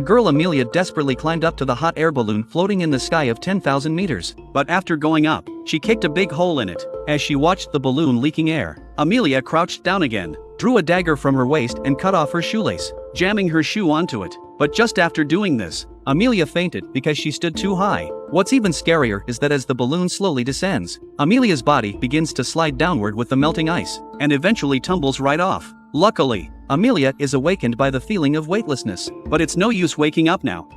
girl Amelia desperately climbed up to the hot air balloon floating in the sky of 10,000 meters. But after going up, she kicked a big hole in it. As she watched the balloon leaking air, Amelia crouched down again, drew a dagger from her waist and cut off her shoelace, jamming her shoe onto it. But just after doing this, Amelia fainted because she stood too high. What's even scarier is that as the balloon slowly descends, Amelia's body begins to slide downward with the melting ice, and eventually tumbles right off. Luckily, Amelia is awakened by the feeling of weightlessness, but it's no use waking up now.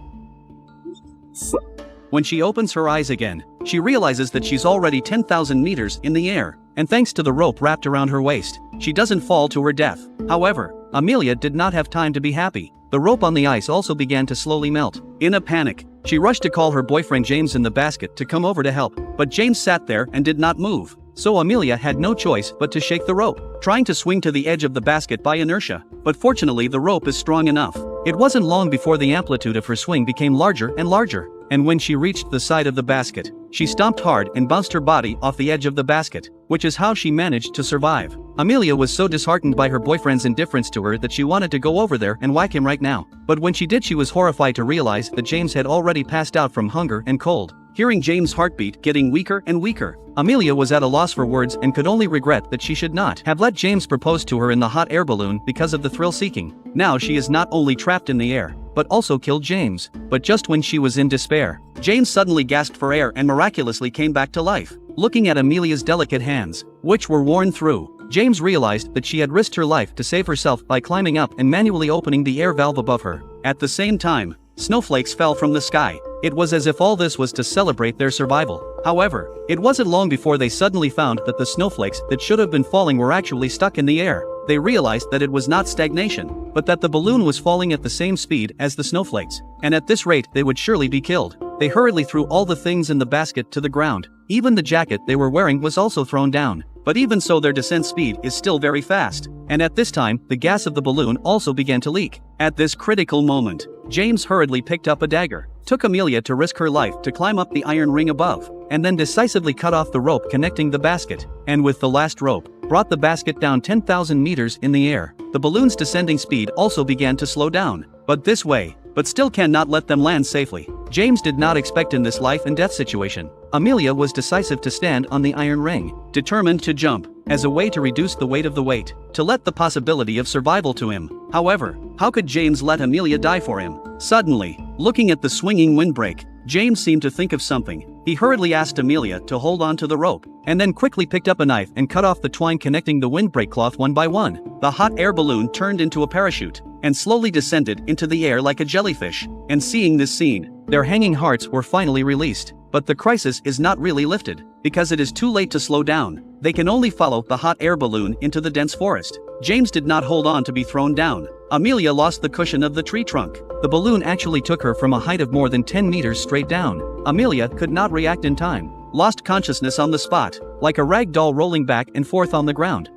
When she opens her eyes again, she realizes that she's already 10,000 meters in the air, and thanks to the rope wrapped around her waist, she doesn't fall to her death. However, Amelia did not have time to be happy. The rope on the ice also began to slowly melt. In a panic, she rushed to call her boyfriend James in the basket to come over to help, but James sat there and did not move. So Amelia had no choice but to shake the rope, trying to swing to the edge of the basket by inertia. But fortunately the rope is strong enough. It wasn't long before the amplitude of her swing became larger and larger, and when she reached the side of the basket, she stomped hard and bounced her body off the edge of the basket, which is how she managed to survive. Amelia was so disheartened by her boyfriend's indifference to her that she wanted to go over there and whack him right now. But when she did, she was horrified to realize that James had already passed out from hunger and cold. Hearing James' heartbeat getting weaker and weaker, Amelia was at a loss for words and could only regret that she should not have let James propose to her in the hot air balloon because of the thrill-seeking. Now she is not only trapped in the air, but also killed James. But just when she was in despair, James suddenly gasped for air and miraculously came back to life. Looking at Amelia's delicate hands, which were worn through, James realized that she had risked her life to save herself by climbing up and manually opening the air valve above her. At the same time, snowflakes fell from the sky. It was as if all this was to celebrate their survival. However, it wasn't long before they suddenly found that the snowflakes that should have been falling were actually stuck in the air. They realized that it was not stagnation, but that the balloon was falling at the same speed as the snowflakes, and at this rate they would surely be killed. They hurriedly threw all the things in the basket to the ground. Even the jacket they were wearing was also thrown down. But even so, their descent speed is still very fast, and at this time, the gas of the balloon also began to leak. At this critical moment, James hurriedly picked up a dagger, took Amelia to risk her life to climb up the iron ring above, and then decisively cut off the rope connecting the basket, and with the last rope, brought the basket down 10,000 meters in the air. The balloon's descending speed also began to slow down, but still cannot let them land safely. James did not expect in this life and death situation. Amelia was decisive to stand on the iron ring, determined to jump, as a way to reduce the weight of the weight, to let the possibility of survival to him. However, how could James let Amelia die for him? Suddenly, looking at the swinging windbreak, James seemed to think of something. He hurriedly asked Amelia to hold on to the rope, and then quickly picked up a knife and cut off the twine connecting the windbreak cloth one by one. The hot air balloon turned into a parachute, and slowly descended into the air like a jellyfish. And seeing this scene, their hanging hearts were finally released. But the crisis is not really lifted, because it is too late to slow down. They can only follow the hot air balloon into the dense forest. James did not hold on to be thrown down. Amelia lost the cushion of the tree trunk. The balloon actually took her from a height of more than 10 meters straight down. Amelia could not react in time, lost consciousness on the spot, like a rag doll rolling back and forth on the ground.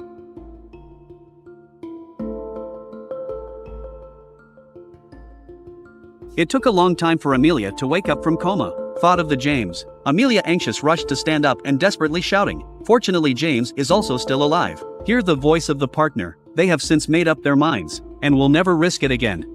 It took a long time for Amelia to wake up from coma. Thought of the James. Amelia, anxious, rushed to stand up and desperately shouting. Fortunately, James is also still alive. Hear the voice of the partner. They have since made up their minds, and will never risk it again.